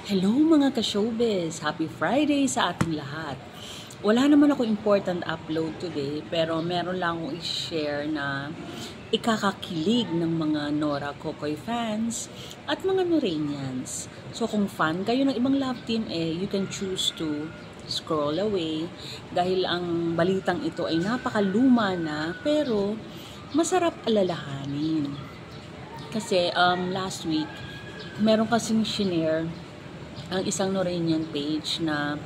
Hello mga ka-showbiz! Happy Friday sa ating lahat! Wala naman ako important upload today pero meron lang akong i-share na ikakakilig ng mga Nora Kokoy fans at mga Noranians. So kung fan kayo ng ibang love team, you can choose to scroll away dahil ang balitang ito ay napakaluma na pero masarap alalahanin. Kasi last week, meron kasing shinare ang isang Noranian page na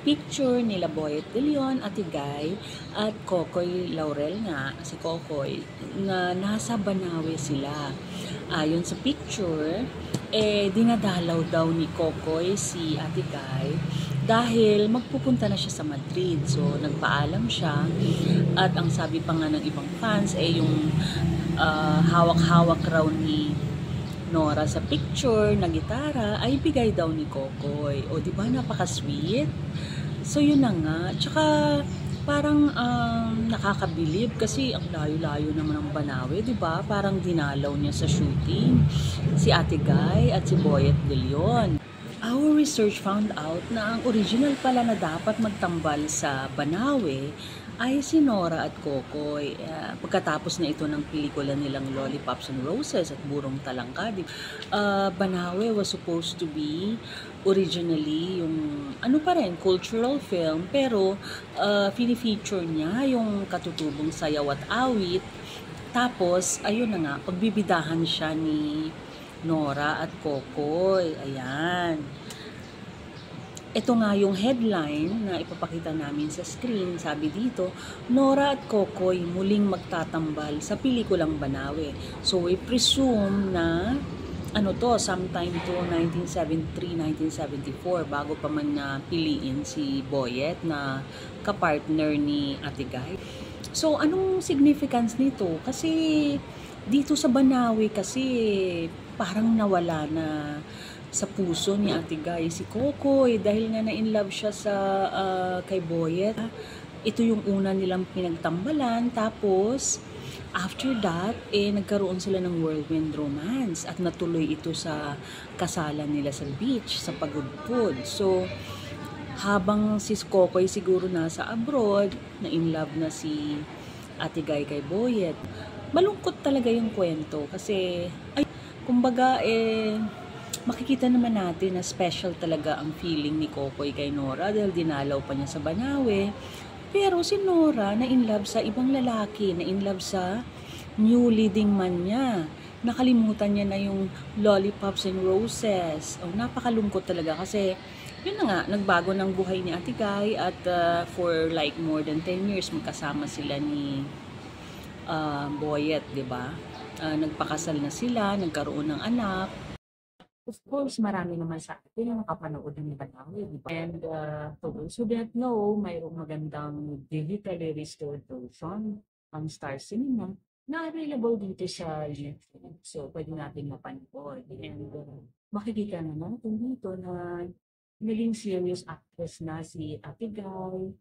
picture nila Boyet De Leon, Ate Guy, at Kokoy Laurel nga, si Kokoy, na nasa Banawe sila. Ayon sa picture, dinadalaw daw ni Kokoy si Ate Guy dahil magpupunta na siya sa Madrid. So, nagpaalam siya at ang sabi pa nga ng ibang fans yung hawak-hawak raw ni Nora sa picture na gitara ay bigay daw ni Kokoy. O di ba napaka-sweet? So yun na nga. Tsaka parang nakakabilib kasi ang layo-layo naman ng Banawe, di ba? Parang dinalaw niya sa shooting si Ate Guy at si Boyet De Leon. Our research found out na ang original pala na dapat magtambal sa Banawe ay si Nora at Kokoy. Pagkatapos na ito ng pelikula nilang Lollipops and Roses at Burong Talangka, Banawe was supposed to be originally yung ano pa rin, cultural film, pero fini-feature niya yung katutubong sayaw at awit. Tapos, ayun na nga, pagbibidahan siya ni Nora at Kokoy. Ayan. Ito nga yung headline na ipapakita namin sa screen. Sabi dito, Nora at Kokoy muling magtatambal sa pelikulang Banawe. So we presume na sometime to 1973-1974 bago pa man na piliin si Boyet na kapartner ni Ate Guy. So anong significance nito? Kasi dito sa Banawe kasi parang nawala na sa puso ni Ate Guy si Kokoy dahil nga na-inlove siya sa kay Boyet. Ito yung una nilang pinagtambalan, tapos after that, nagkaroon sila ng whirlwind romance at natuloy ito sa kasalan nila sa beach, sa Pagudpud. So, habang si Kokoy siguro nasa abroad, na-inlove na si Ate Guy kay Boyet, malungkot talaga yung kwento kasi, kumbaga, makikita naman natin na special talaga ang feeling ni Kokoy kay Nora dahil dinalaw pa niya sa Banawe. Pero si Nora na-inlove sa ibang lalaki, na-inlove sa new leading man niya. Nakalimutan niya na yung Lollipops and Roses. Napakalungkot talaga kasi yun na nga, nagbago ng buhay ni Ate Guy at for like more than 10 years magkasama sila ni Boyet, di ba? Nagpakasal na sila, nagkaroon ng anak. Of course, marami naman sa atin ang nakapanood ng Banawe, di ba? And for those who don't know, mayroong magandang digitally restored version ang Star Cinema na available dito sa YouTube. So, pwede natin mapanood. And makikita naman natin dito na naging serious actress na si Ate Guy.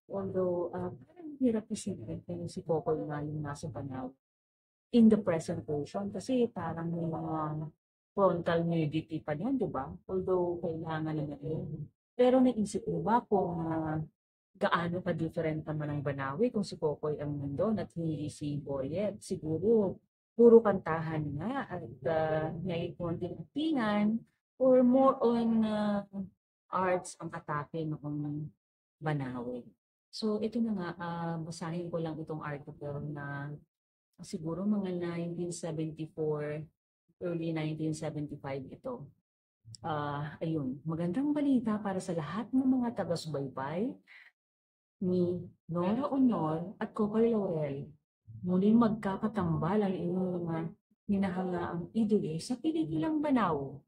Although, parang hirap isipin si Coco na yung nasa Banawe in the present version kasi parang may mga frontal nudity pa niyan, di ba? Although, kailangan naman yun. Pero naisip mo ba kung gaano ka-different naman ang Banawe kung si Kokoy ang nandun at hindi si Boyet? Siguro, puro kantahan nga at may konting actingan or more on arts ang atake noong Banawe. So, ito na nga, basahin ko lang itong article na siguro mga 1974, early 1975 ito. Ayun, magandang balita para sa lahat ng mga taga-subaybay ni Nora Honor at Kokoy Laurel. Muling magkakatambal ang inyong mga hinahangaang idolo sa pelikulang Banaw.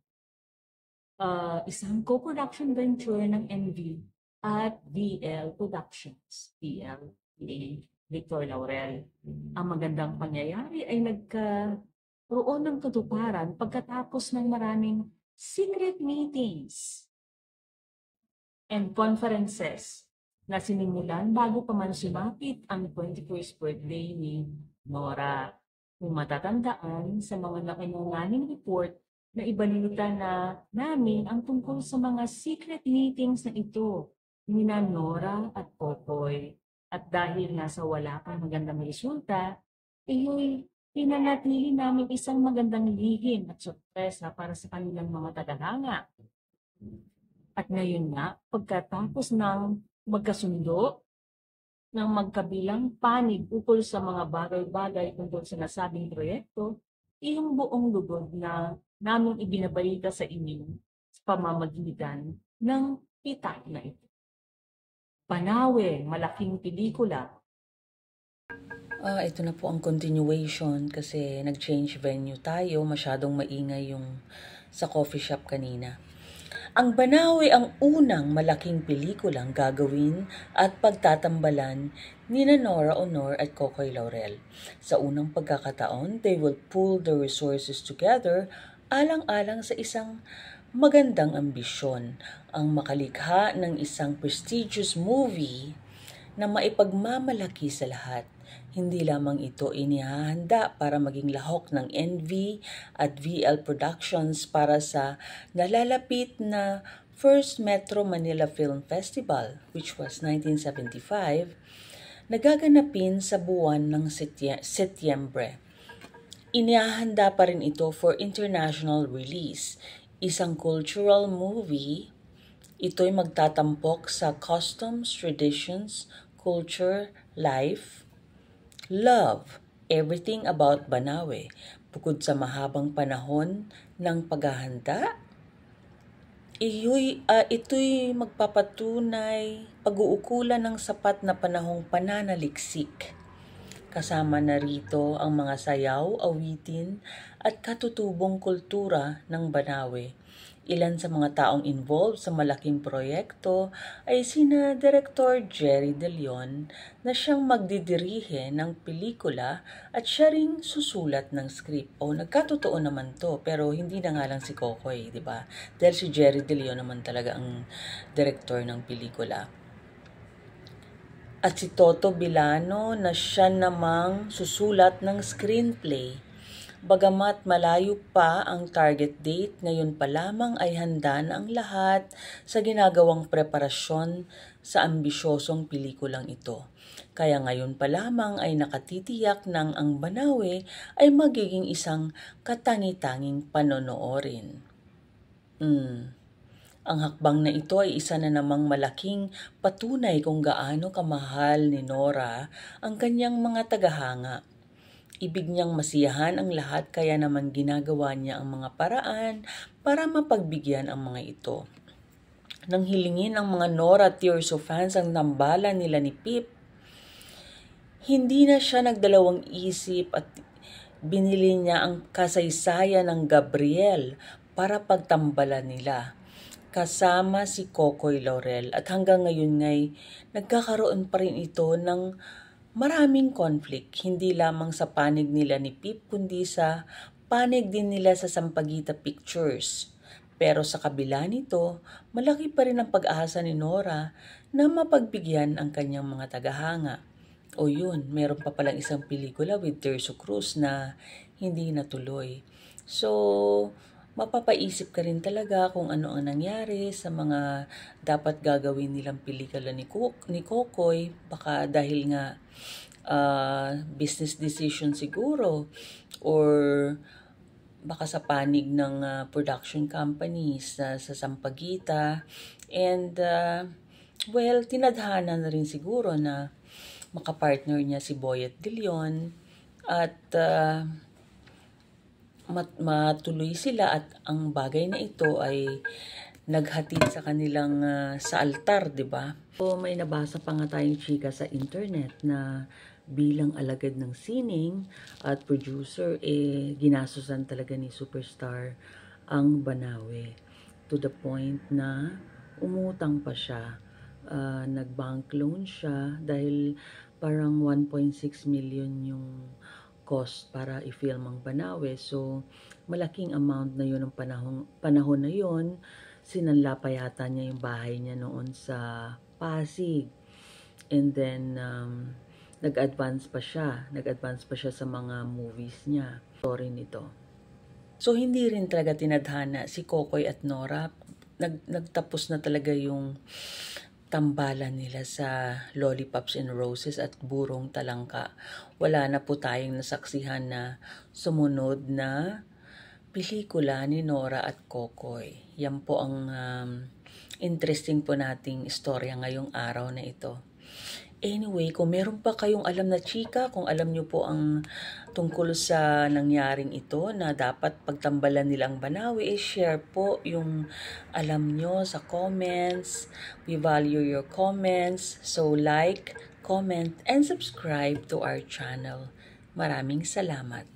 Isang co-production venture ng NV at VL Productions, VL, Victor Laurel. Ang magandang pangyayari ay nagkaroon ng katuparan pagkatapos ng maraming secret meetings and conferences na sinimulan bago pa man sumapit ang 21st birthday ni Nora. Kung matatandaan sa mga nakinunganing report, na ibalita na namin ang tungkol sa mga secret meetings na ito ni Nora at Popoy. At dahil nasa wala pang magandang resulta, iyo'y pinanatili namin isang magandang lihim at sorpresa para sa kanilang mga tagahanga. At ngayon nga, pagkatapos ng magkasundo, ng magkabilang panig ukol sa mga bagay-bagay tungkol sa nasabing proyekto, iyong buong lugod na namin ibinabalita sa inyo sa pamamagitan ng pitak na ito. Panawe, malaking pelikula. Ito na po ang continuation kasi nag-change venue tayo. Masyadong maingay yung sa coffee shop kanina. Ang Banawe ang unang malaking pelikulang gagawin at pagtatambalan ni Nora Honor at Kokoy Laurel. Sa unang pagkakataon, they will pool their resources together alang-alang sa isang magandang ambisyon, ang makalikha ng isang prestigious movie na maipagmamalaki sa lahat. Hindi lamang ito inihahanda para maging lahok ng NV at VL Productions para sa nalalapit na First Metro Manila Film Festival, which was 1975, nagaganapin sa buwan ng Setyembre. Inihahanda pa rin ito for international release. Isang cultural movie, ito'y magtatampok sa customs, traditions, culture, life, love, everything about Banawe. Bukod sa mahabang panahon ng paghahanda, ito'y magpapatunay pag-uukulan ng sapat na panahong pananaliksik. Kasama na rito ang mga sayaw, awitin at katutubong kultura ng Banawe. Ilan sa mga taong involved sa malaking proyekto ay sina Director Jerry De Leon na siyang magdidirihe ng pelikula at siya ring susulat ng script. Nagkatotoo naman to, pero hindi na nga lang si Kokoy, di ba? Dahil si Jerry De Leon naman talaga ang director ng pelikula. At si Toto Bilano na siya namang susulat ng screenplay. Bagamat malayo pa ang target date, ngayon pa lamang ay handa na ang lahat sa ginagawang preparasyon sa ambisyosong pelikulang ito. Kaya ngayon pa lamang ay nakatitiyak ng ang Banawe ay magiging isang katangi-tanging panonoorin. Ang hakbang na ito ay isa na namang malaking patunay kung gaano kamahal ni Nora ang kanyang mga tagahanga. Ibig niyang masiyahan ang lahat kaya naman ginagawa niya ang mga paraan para mapagbigyan ang mga ito. Nang hilingin ang mga Nora Tirso fans ang tambalan nila ni Pip, hindi na siya nagdalawang isip at binili niya ang kasaysayan ng Gabriel para pagtambalan nila. Kasama si Kokoy Laurel at hanggang ngayon ngay nagkakaroon pa rin ito ng maraming conflict, hindi lamang sa panig nila ni Pip, kundi sa panig din nila sa Sampaguita Pictures. Pero sa kabila nito, malaki pa rin ang pag-asa ni Nora na mapagbigyan ang kanyang mga tagahanga. Meron pa palang isang pelikula with Terzo Cruz na hindi natuloy. So, mapapaisip ka rin talaga kung ano ang nangyari sa mga dapat gagawin nilang pelikula ni Kokoy. Baka dahil nga business decision siguro or baka sa panig ng production companies sa Sampaguita. And tinadhana na rin siguro na makapartner niya si Boyet De Leon at matuloy sila at ang bagay na ito ay naghatid sa kanilang sa altar, di ba? May nabasa pa nga tayong chika sa internet na bilang alagad ng sining at producer, ginasusan talaga ni superstar ang Banawe to the point na umutang pa siya. Nag-bank loan siya dahil parang 1.6 million yung cost para i-film ang Banawe. So, malaking amount na yun ng panahon na yun. Sinanla pa yata niya yung bahay niya noon sa Pasig. And then, nag-advance pa siya sa mga movies niya. Story nito. So, hindi rin talaga tinadhana si Kokoy at Nora. Nagtapos na talaga yung tambalan nila sa Lollipops and Roses at Burong Talangka. Wala na po tayong nasaksihan na sumunod na pelikula ni Nora at Kokoy. Yan po ang interesting po nating istorya ngayong araw na ito. Anyway, kung meron pa kayong alam na chika, kung alam nyo po ang tungkol sa nangyaring ito na dapat pagtambalan nilang Banawi, share po yung alam nyo sa comments. We value your comments. So like, comment, and subscribe to our channel. Maraming salamat.